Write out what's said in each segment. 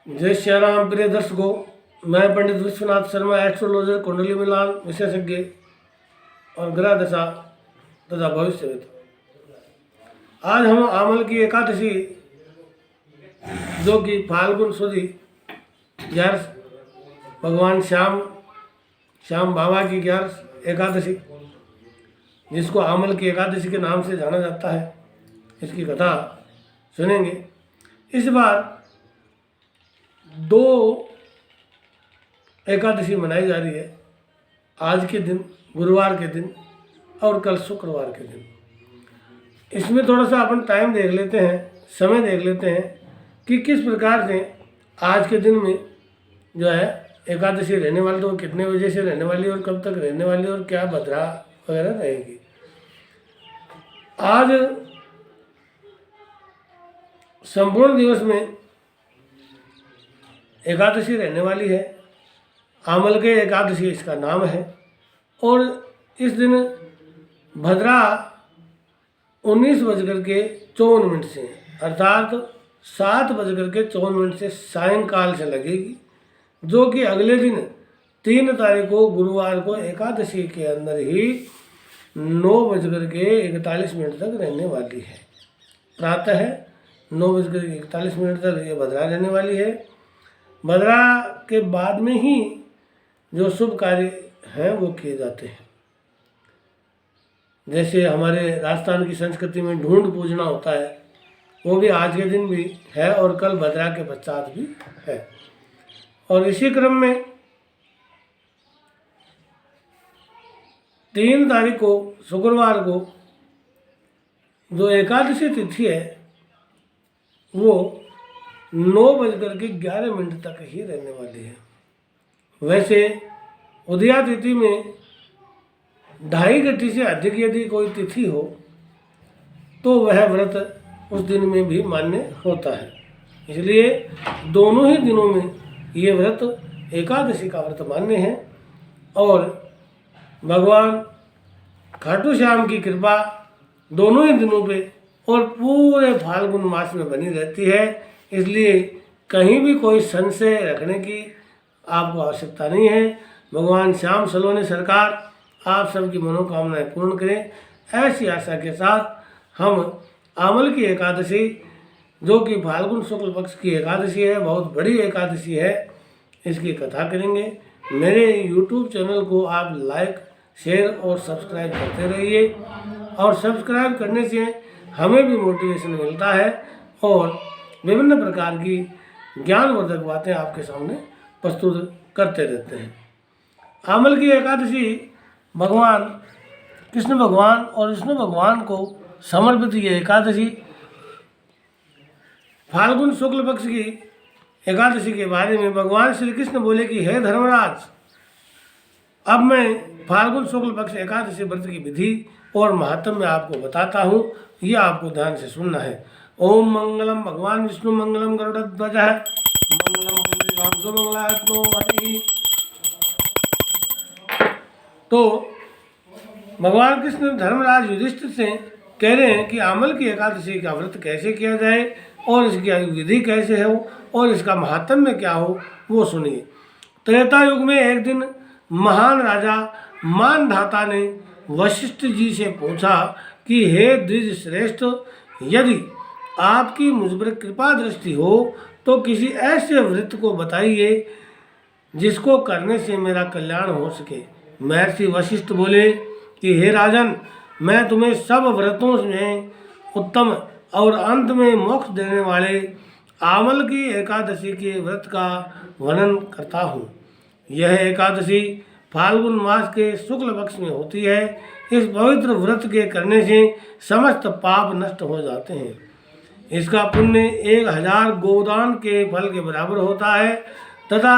जय श्री राम। प्रिय दर्शकों, मैं पंडित विश्वनाथ शर्मा, एस्ट्रोलॉजर, कुंडली मिलान विशेषज्ञ और ग्रह दशा तथा भविष्यवेता। आज हम आमल की एकादशी, जो कि फाल्गुन सुदी 11 भगवान श्याम बाबा की 11 एकादशी, जिसको आमल की एकादशी के नाम से जाना जाता है, इसकी कथा सुनेंगे। इस बार 2 एकादशी मनाई जा रही है, आज के दिन गुरुवार के दिन और कल शुक्रवार के दिन। इसमें थोड़ा सा अपन टाइम देख लेते हैं, समय देख लेते हैं कि किस प्रकार से आज के दिन में जो है एकादशी रहने वाली, तो कितने बजे से रहने वाली और कब तक रहने वाली और क्या भद्रा वगैरह रहेगी। आज संपूर्ण दिवस में एकादशी रहने वाली है, आमल के एकादशी इसका नाम है। और इस दिन भद्रा 19:54 से अर्थात 7:54 से सायंकाल से लगेगी, जो कि अगले दिन 3 तारीख को गुरुवार को एकादशी के अंदर ही 9:41 तक रहने वाली है। प्रातः 9:41 तक ये भद्रा रहने वाली है। भद्रा के बाद में ही जो शुभ कार्य हैं वो किए जाते हैं। जैसे हमारे राजस्थान की संस्कृति में ढूंढ पूजना होता है, वो भी आज के दिन भी है और कल भद्रा के पश्चात भी है। और इसी क्रम में 3 तारीख को शुक्रवार को जो एकादशी तिथि है वो 9:11 तक ही रहने वाली है। वैसे उदया तिथि में 2.5 घंटे से अधिक यदि कोई तिथि हो तो वह व्रत उस दिन में भी मान्य होता है। इसलिए दोनों ही दिनों में ये व्रत एकादशी का व्रत मान्य है। और भगवान खाटू श्याम की कृपा दोनों ही दिनों पे और पूरे फाल्गुन मास में बनी रहती है। इसलिए कहीं भी कोई संशय रखने की आपको आवश्यकता नहीं है। भगवान श्याम सलोने सरकार आप सबकी मनोकामनाएं पूर्ण करें, ऐसी आशा के साथ हम आमल की एकादशी, जो कि फाल्गुन शुक्ल पक्ष की एकादशी है, बहुत बड़ी एकादशी है, इसकी कथा करेंगे। मेरे YouTube चैनल को आप लाइक, शेयर और सब्सक्राइब करते रहिए। और सब्सक्राइब करने से हमें भी मोटिवेशन मिलता है और विभिन्न प्रकार की ज्ञानवर्धक बातें आपके सामने प्रस्तुत करते रहते हैं। आमल की एकादशी भगवान कृष्ण भगवान और विष्णु भगवान को समर्पित ये एकादशी, फाल्गुन शुक्ल पक्ष की एकादशी के बारे में भगवान श्री कृष्ण बोले कि हे धर्मराज, अब मैं फाल्गुन शुक्ल पक्ष एकादशी व्रत की विधि और महत्व आपको बताता हूँ, ये आपको ध्यान से सुनना है। ओम मंगलम भगवान विष्णु मंगलम गरुड़ध्वज मंगलम पुंडरीकाक्षो मंगलायतनो हरि। तो भगवान कृष्ण धर्मराज युधिष्ठिर से कह रहे हैं कि आमल की एकादशी का व्रत कैसे किया जाए और इसकी विधि कैसे हो और इसका महात्म्य क्या हो, वो सुनिए। त्रेता युग में एक दिन महान राजा मानधाता ने वशिष्ठ जी से पूछा कि हे द्विज श्रेष्ठ, यदि आपकी मुझ पर कृपा दृष्टि हो तो किसी ऐसे व्रत को बताइए जिसको करने से मेरा कल्याण हो सके। महर्षि वशिष्ठ बोले कि हे राजन, मैं तुम्हें सब व्रतों में उत्तम और अंत में मोक्ष देने वाले आमल की एकादशी के व्रत का वर्णन करता हूँ। यह एकादशी फाल्गुन मास के शुक्ल पक्ष में होती है। इस पवित्र व्रत के करने से समस्त पाप नष्ट हो जाते हैं। इसका पुण्य 1000 गोदान के फल के बराबर होता है तथा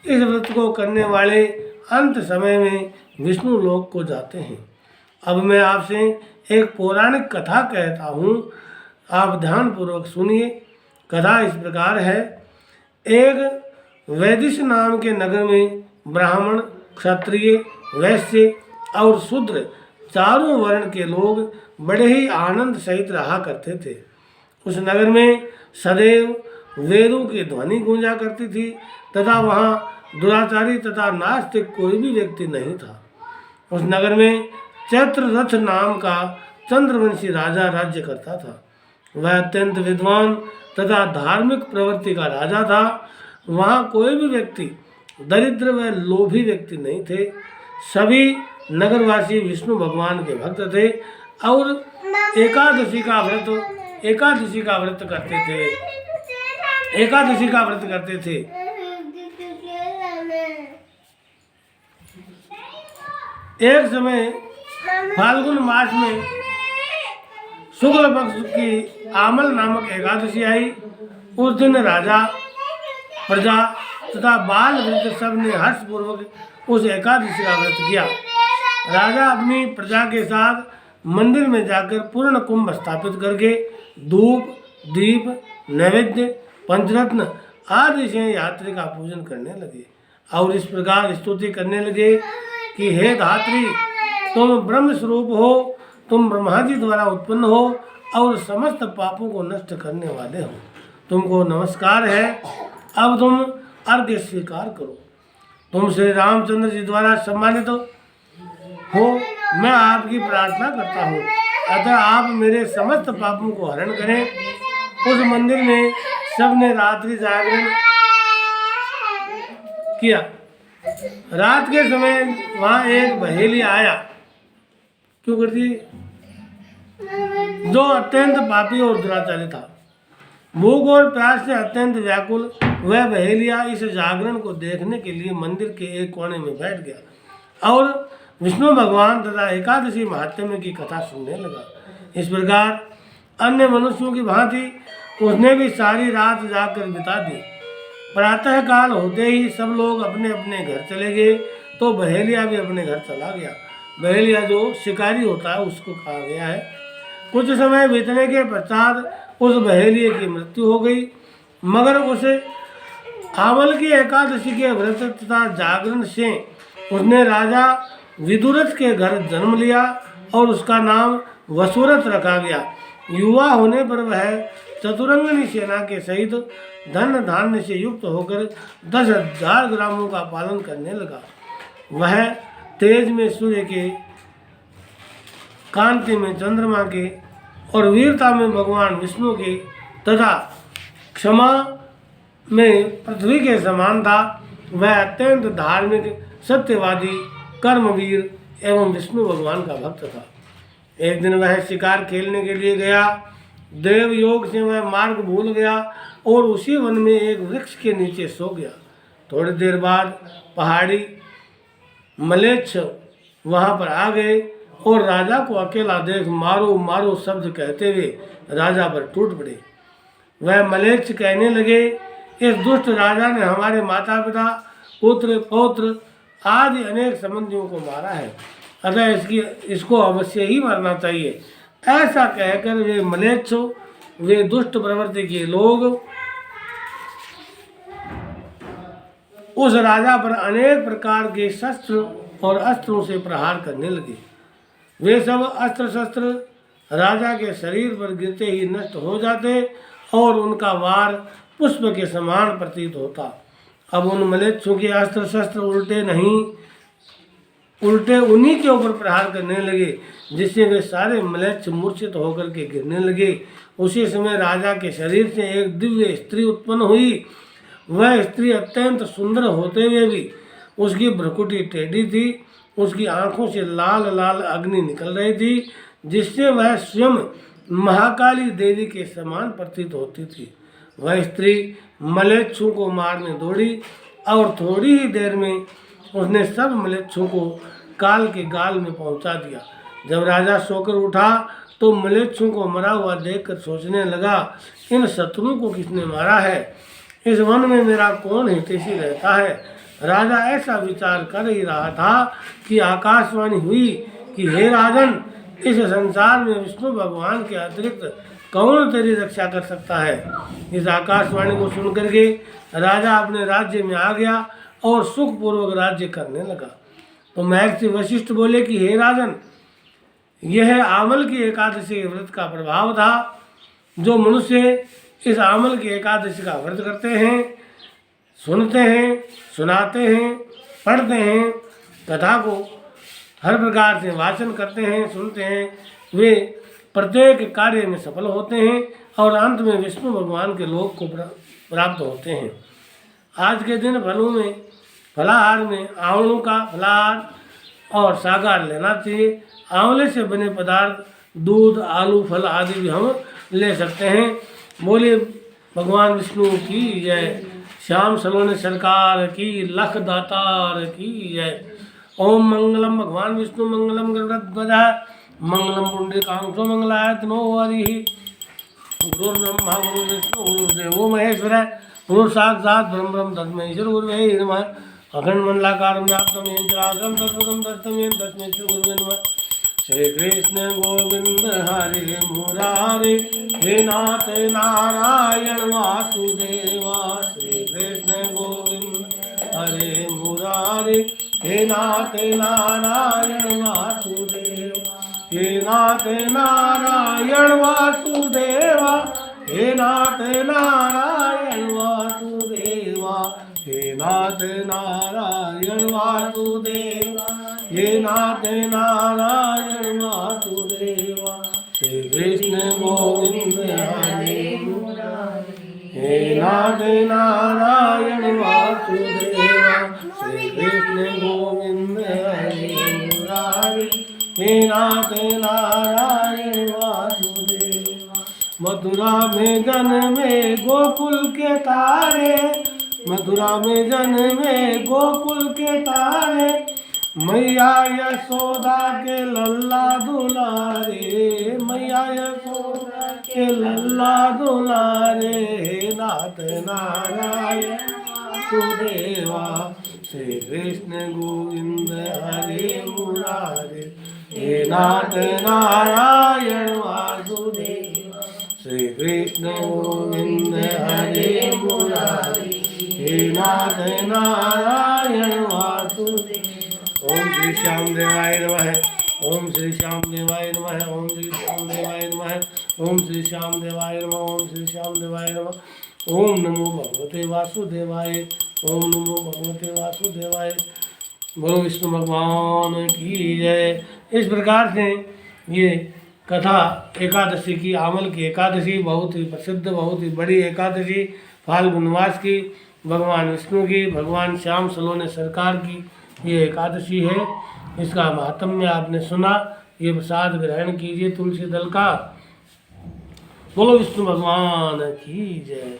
इस व्रत को करने वाले अंत समय में विष्णु लोक को जाते हैं। अब मैं आपसे एक पौराणिक कथा कहता हूँ, आप ध्यानपूर्वक सुनिए। कथा इस प्रकार है। एक वैदिश नाम के नगर में ब्राह्मण, क्षत्रिय, वैश्य और शूद्र चारों वर्ण के लोग बड़े ही आनंद सहित रहा करते थे। उस नगर में सदैव वेदों की ध्वनि गूंजा करती थी तथा वहाँ दुराचारी तथा नास्तिक कोई भी व्यक्ति नहीं था। उस नगर में चैत्ररथ नाम का चंद्रवंशी राजा राज्य करता था। वह अत्यंत विद्वान तथा धार्मिक प्रवृत्ति का राजा था। वहाँ कोई भी व्यक्ति दरिद्र व लोभी व्यक्ति नहीं थे। सभी नगरवासी विष्णु भगवान के भक्त थे और एकादशी का व्रत करते थे। एक समय फाल्गुन मास में शुक्ल पक्ष की आमल नामक एकादशी आई। उस दिन राजा, प्रजा तथा बाल वृद्ध सब ने हर्षपूर्वक उस एकादशी का व्रत किया। राजा अपनी प्रजा के साथ मंदिर में जाकर पूर्ण कुंभ स्थापित करके धूप, दीप, नैवेद्य, पंचरत्न आदि से यात्री का पूजन करने लगे और इस प्रकार स्तुति करने लगे कि हे धात्री, तुम ब्रह्म स्वरूप हो, तुम ब्रह्मा जी द्वारा उत्पन्न हो और समस्त पापों को नष्ट करने वाले हो। तुमको नमस्कार है। अब तुम अर्घ्य स्वीकार करो। तुम श्री रामचंद्र जी द्वारा सम्मानित हो। मैं आपकी प्रार्थना करता हूँ, अतः आप मेरे समस्त पापों को हरण करें। उस मंदिर में सबने रात्रि जागरण किया। रात के समय वहाँ एक बहेली आया, क्यों करती, जो अत्यंत पापी और दुराचारी था। भूख और प्यास से अत्यंत व्याकुल वह बहेलिया इस जागरण को देखने के लिए मंदिर के एक कोने में बैठ गया और विष्णु भगवान तथा एकादशी महात्म्य की कथा सुनने लगा। इस प्रकार अन्य मनुष्यों की भांति उसने भी सारी रात जाकर बिता दी। प्रातः काल होते ही सब लोग अपने अपने घर चले गए तो बहेलिया भी अपने घर चला गया। बहेलिया जो शिकारी होता है उसको कहा गया है। कुछ समय बीतने के पश्चात उस बहेलिए की मृत्यु हो गई, मगर उसे आमल की एकादशी के व्रत तथा जागरण से उसने राजा विदुरथ के घर जन्म लिया और उसका नाम वसुरथ रखा गया। युवा होने पर वह चतुरंगनी सेना के सहित धन धान्य से युक्त होकर 10,000 ग्रामों का पालन करने लगा। वह तेज में सूर्य के, कांति में चंद्रमा के और वीरता में भगवान विष्णु के तथा क्षमा में पृथ्वी के समान था। वह अत्यंत धार्मिक, सत्यवादी, कर्मवीर एवं विष्णु भगवान का भक्त था। एक दिन वह शिकार खेलने के लिए गया। देव योग से वह मार्ग भूल गया और उसी वन में एक वृक्ष के नीचे सो गया। थोड़ी देर बाद पहाड़ी मलेच्छ वहाँ पर आ गए और राजा को अकेला देख मारो मारो शब्द कहते हुए राजा पर टूट पड़े। वह मलेच्छ कहने लगे, इस दुष्ट राजा ने हमारे माता पिता, पुत्र, पौत्र आदि अनेक संबंधियों को मारा है, अतः इसको अवश्य ही मरना चाहिए। ऐसा कहकर वे मलेच्छ, वे दुष्ट प्रवृत्ति के लोग उस राजा पर अनेक प्रकार के शस्त्र और अस्त्रों से प्रहार करने लगे। वे सब अस्त्र शस्त्र राजा के शरीर पर गिरते ही नष्ट हो जाते और उनका वार पुष्प के समान प्रतीत होता। अब उन मलेच्छों के अस्त्र शस्त्र उल्टे उन्हीं के ऊपर प्रहार करने लगे, जिससे वे सारे मलेच्छ मूर्छित होकर के गिरने लगे। उसी समय राजा के शरीर से एक दिव्य स्त्री उत्पन्न हुई। वह स्त्री अत्यंत सुंदर होते हुए भी उसकी भ्रुकुटी टेढ़ी थी। उसकी आंखों से लाल लाल अग्नि निकल रही थी, जिससे वह स्वयं महाकाली देवी के समान प्रतीत होती थी। वह स्त्री मलेच्छों को मारने दौड़ी और थोड़ी ही देर में उसने सब मलेच्छों को काल के गाल में पहुंचा दिया। जब राजा सोकर उठा तो मलेच्छों को मरा हुआ देखकर सोचने लगा, इन शत्रुओं को किसने मारा है? इस वन में मेरा कौन हितैषी रहता है? राजा ऐसा विचार कर ही रहा था कि आकाशवाणी हुई कि हे राजन, इस संसार में विष्णु भगवान के अतिरिक्त कौन तेरी रक्षा कर सकता है? इस आकाशवाणी को सुनकर के राजा अपने राज्य में आ गया और सुखपूर्वक राज्य करने लगा। तो महर्षि वशिष्ठ बोले कि हे राजन, यह आमल की एकादशी व्रत का प्रभाव था। जो मनुष्य इस आमल की एकादशी का व्रत करते हैं, सुनते हैं, सुनाते हैं, पढ़ते हैं, कथा को हर प्रकार से वाचन करते हैं, सुनते हैं, वे प्रत्येक कार्य में सफल होते हैं और अंत में विष्णु भगवान के लोक को प्राप्त होते हैं। आज के दिन फलों में फलाहार में आंवलों का फलाहार और सागार लेना चाहिए। आंवले से बने पदार्थ दूध, आलू, फल आदि भी हम ले सकते हैं। बोले भगवान विष्णु की जय, श्याम सलोने सरकार की, लख दातार की जय। ओम मंगलम भगवान विष्णु मंगलम गरुड़ध्वजा मंगलम पुंडरीकाक्षो मंगलाय तनो हरिः। गुरुर्ब्रह्मा गुरुर्विष्णु गुरुर्देवो महेश्वरः गुरु साक्षात् ब्रह्म तस्मै श्री गुरुवे नमः। अखंड मंडलाकारं व्याप्तं येन चराचरं तत्पदं दर्शितं येन तस्मै श्री गुरुवे नमः। श्री कृष्ण गोविंद हरे मुरारे, हे नाथ नारायण वासुदेवा। श्री कृष्ण गोविंद हरे मुरारे, हे नाथ नारायण वासुदेवा। हे नाथ नारायण वासुदेवा, हे नाथ नारायण वासुदेवा। हे नाथ नारायण वासुदेवा, हे नाथ नारायण वासुदेवा। श्री कृष्ण गोविंद हरे मुरारे, हे नाथ नारायण वासुदेवा। श्री कृष्ण गोविंद हरे मुरारे, हे नाथ नारायण वासुदेवा। मथुरा में जन्मे गोकुल के तारे, मथुरा में जन्मे गोकुल के तारे, मैया यशोदा के लल्ला दुलारे, मैया यशोदा के लल्ला दुलारे। हे नाथ नारायण वासुदेवा, श्री कृष्ण गोविंद हरे मुरारे, हे नाथ नारायण वासुदेवा। श्री कृष्ण गोविंद हरे मुरारे, हे नाथ नारायण वासुदेवा। ओम श्री श्याम देवाय नमः, ओम श्री श्याम देवाय नमः, ओम श्री श्याम देवाय नमः, ओम श्री श्याम देवाय नमः, ओम श्री श्याम देवाय नमः। ओम नमो भगवते वासुदेवाय, ओम नमो भगवते वासुदेवाय। बोलो विष्णु भगवान की जय। इस प्रकार से ये कथा एकादशी की, आमल की एकादशी, बहुत ही प्रसिद्ध, बहुत ही बड़ी एकादशी, फाल्गुन मास की, भगवान विष्णु की, भगवान श्याम सलोने सरकार की ये एकादशी है। इसका महात्म्य आपने सुना। ये प्रसाद ग्रहण कीजिए तुलसी दल का। बोलो विष्णु भगवान की जय।